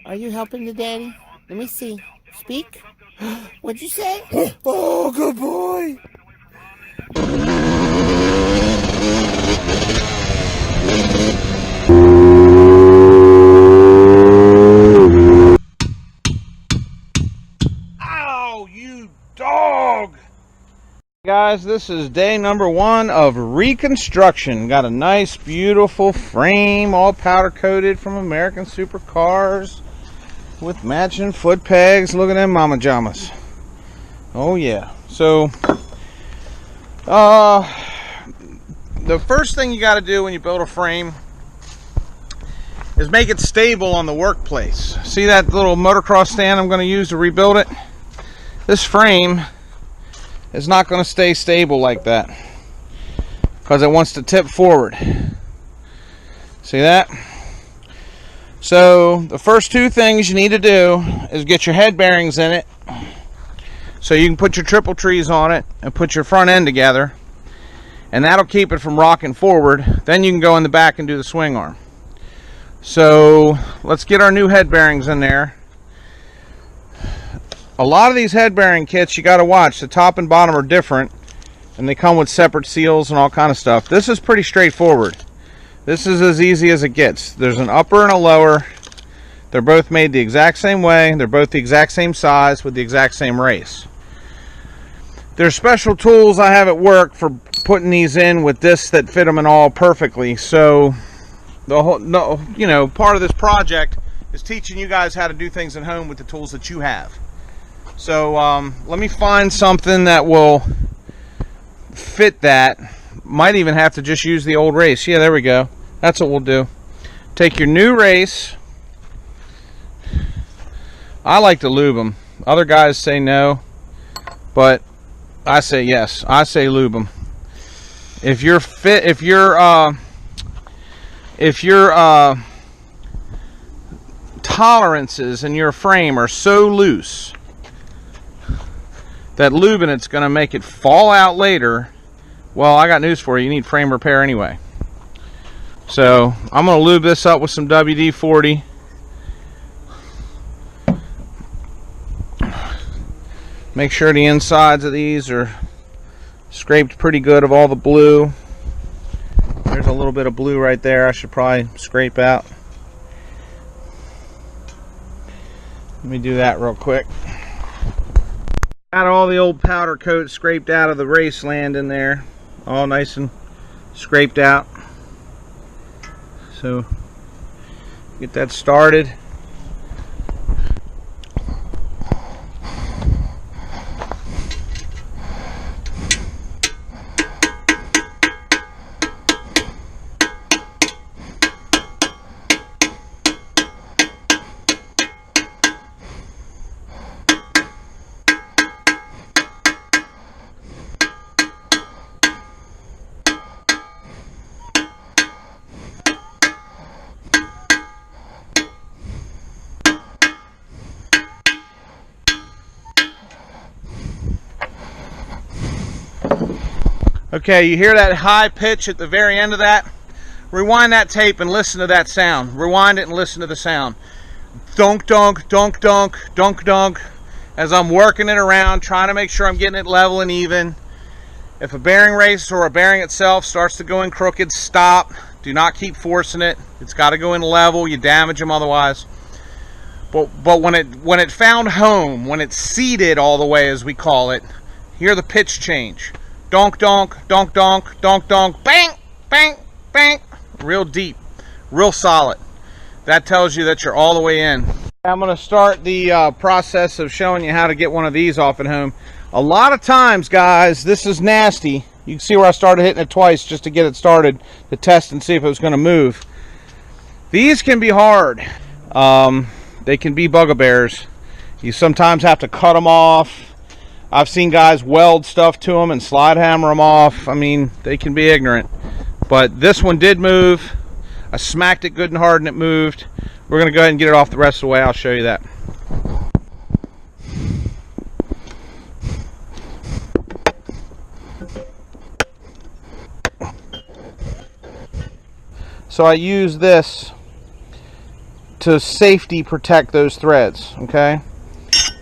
Are you helping the daddy? Let me see. Speak. What'd you say? Oh, good boy. Ow, you dog! Guys, this is day number 1 of reconstruction. Got a nice, beautiful frame, all powder coated from American Supercars with matching foot pegs. Look at them mama jamas. Oh yeah. So, the first thing you got to do when you build a frame is make it stable on the workplace. See that little motocross stand I'm going to use to rebuild it? This frame is not going to stay stable like that because it wants to tip forward. See that? So the first 2 things you need to do is get your head bearings in it so you can put your triple trees on it and put your front end together, and that'll keep it from rocking forward. Then you can go in the back and do the swing arm. So let's get our new head bearings in there. A lot of these head bearing kits, you got to watch, the top and bottom are different and they come with separate seals and all kind of stuff. This is pretty straightforward. This is as easy as it gets. There's an upper and a lower. They're both made the exact same way. They're both the exact same size with the exact same race. There's special tools I have at work for putting these in with discs that fit them in all perfectly. So the whole, part of this project is teaching you guys how to do things at home with the tools that you have. So let me find something that will fit that. Might even have to just use the old race. Yeah, there we go. That's what we'll do. Take your new race. I like to lube them. Other guys say no, but I say yes. I say lube them. If your tolerances in your frame are so loose that lubing it's going to make it fall out later, well, I got news for you. You need frame repair anyway. So I'm going to lube this up with some WD-40. Make sure the insides of these are scraped pretty good of all the blue. There's a little bit of blue right there I should probably scrape out. Let me do that real quick. Got all the old powder coat scraped out of the race land in there, all nice and scraped out. So get that started. Okay, you hear that high pitch at the very end of that? Rewind that tape and listen to that sound. Rewind it and listen to the sound. Dunk, dunk, dunk, dunk, dunk, dunk. As I'm working it around, trying to make sure I'm getting it level and even. If a bearing race or a bearing itself starts to go in crooked, stop. Do not keep forcing it. It's got to go in level. You damage them otherwise. But when it found home, when it's seated all the way, as we call it, hear the pitch change. Donk, donk, donk, donk, donk, donk, bang, bang, bang. Real deep, real solid. That tells you that you're all the way in. I'm going to start the process of showing you how to get one of these off at home. A lot of times, guys, this is nasty. You can see where I started hitting it twice just to get it started to test and see if it was going to move. These can be hard. They can be bugbears. You sometimes have to cut them off. I've seen guys weld stuff to them and slide hammer them off. I mean, they can be ignorant. But this one did move. I smacked it good and hard and it moved. We're going to go ahead and get it off the rest of the way. I'll show you that. So I use this to safety protect those threads, okay?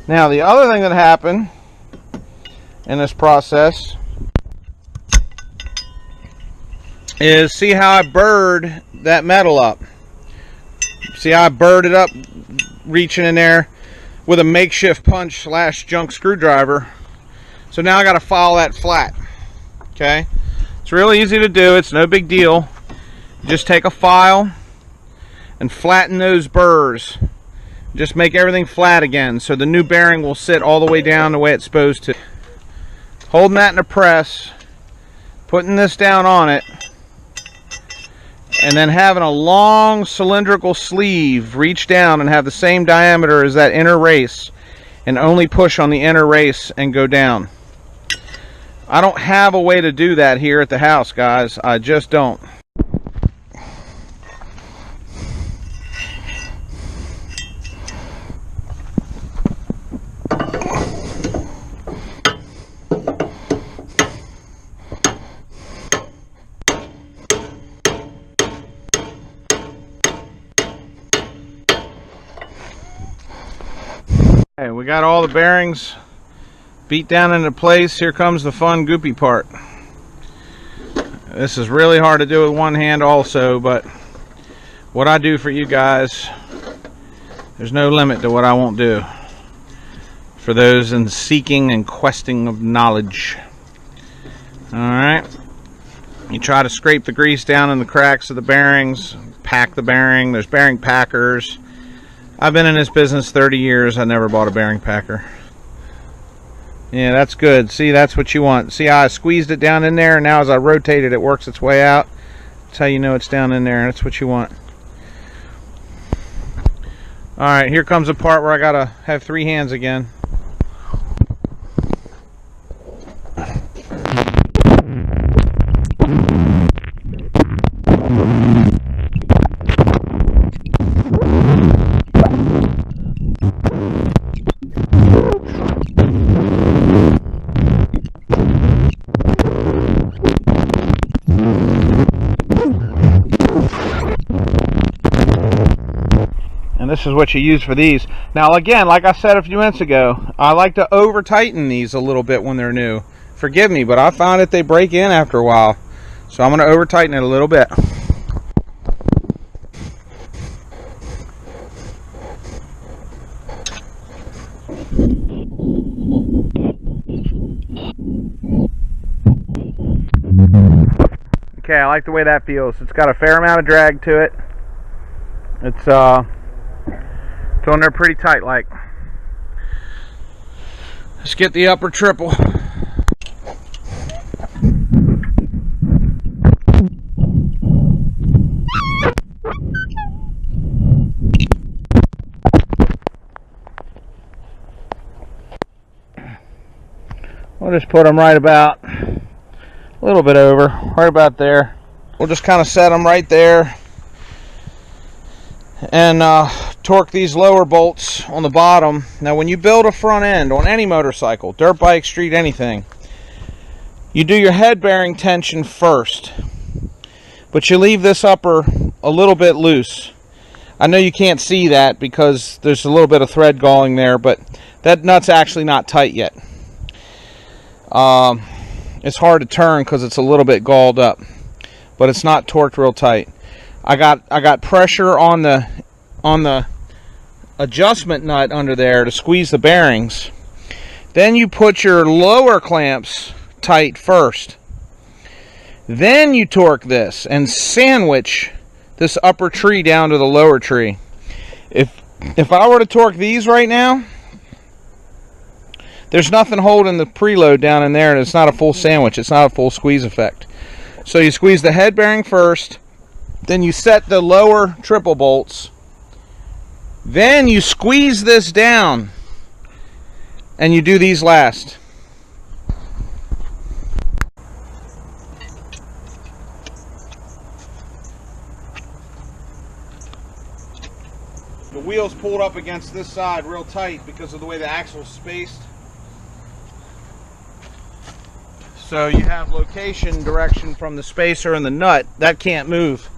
Now the other thing that happened in this process is, see how I burred that metal up? See how I burred it up, reaching in there with a makeshift punch / junk screwdriver. So now I got to file that flat, okay? It's really easy to do, it's no big deal. Just take a file and flatten those burrs. Just make everything flat again so the new bearing will sit all the way down the way it's supposed to. Holding that in a press, putting this down on it, and then having a long cylindrical sleeve reach down and have the same diameter as that inner race, and only push on the inner race and go down. I don't have a way to do that here at the house, guys. I just don't. Okay, we got all the bearings beat down into place. Here comes the fun goopy part. This is really hard to do with one hand also, but what I do for you guys, there's no limit to what I won't do for those in seeking and questing of knowledge. Alright, you try to scrape the grease down in the cracks of the bearings, pack the bearing. There's bearing packers. I've been in this business 30 years. I never bought a bearing packer. Yeah, that's good. See, that's what you want. See how I squeezed it down in there, and now as I rotate it, it works its way out. That's how you know it's down in there. That's what you want. Alright, here comes the part where I gotta have 3 hands again. This is what you use for these. Now again, like I said a few minutes ago, I like to over tighten these a little bit when they're new. Forgive me, but I found that they break in after a while. So I'm going to over tighten it a little bit. Okay, I like the way that feels. It's got a fair amount of drag to it. It's on there pretty tight like. Let's get the upper triple. We'll just put them right about, a little bit over, right about there. We'll just kind of set them right there and torque these lower bolts on the bottom. Now when you build a front end on any motorcycle, dirt bike, street, anything, you do your head bearing tension first, but you leave this upper a little bit loose. I know you can't see that because there's a little bit of thread galling there, but that nut's actually not tight yet. It's hard to turn because it's a little bit galled up, but it's not torqued real tight. I got pressure on the adjustment nut under there to squeeze the bearings. Then you put your lower clamps tight first. Then you torque this and sandwich this upper tree down to the lower tree. If I were to torque these right now, there's nothing holding the preload down in there, and it's not a full sandwich. It's not a full squeeze effect. So you squeeze the head bearing first, then you set the lower triple bolts, then you squeeze this down, and you do these last. The wheel's pulled up against this side real tight because of the way the axle's spaced. So you have location direction from the spacer and the nut. That can't move.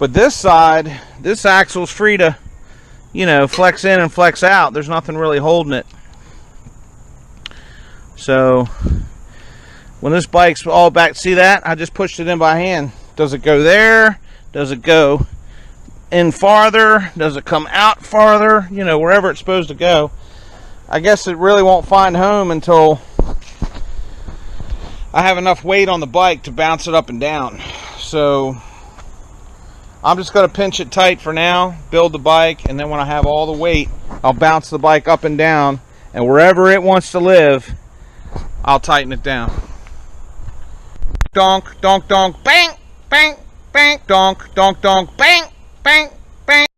But this side, this axle's free to, you know, flex in and flex out. There's nothing really holding it. So when this bike's all back, see that? I just pushed it in by hand. Does it go there? Does it go in farther? Does it come out farther? You know, wherever it's supposed to go. I guess it really won't find home until I have enough weight on the bike to bounce it up and down. So I'm just going to pinch it tight for now, build the bike, and then when I have all the weight, I'll bounce the bike up and down, and wherever it wants to live, I'll tighten it down. Donk, donk, donk, bang, bang, bang, donk, donk, donk, bang, bang, bang.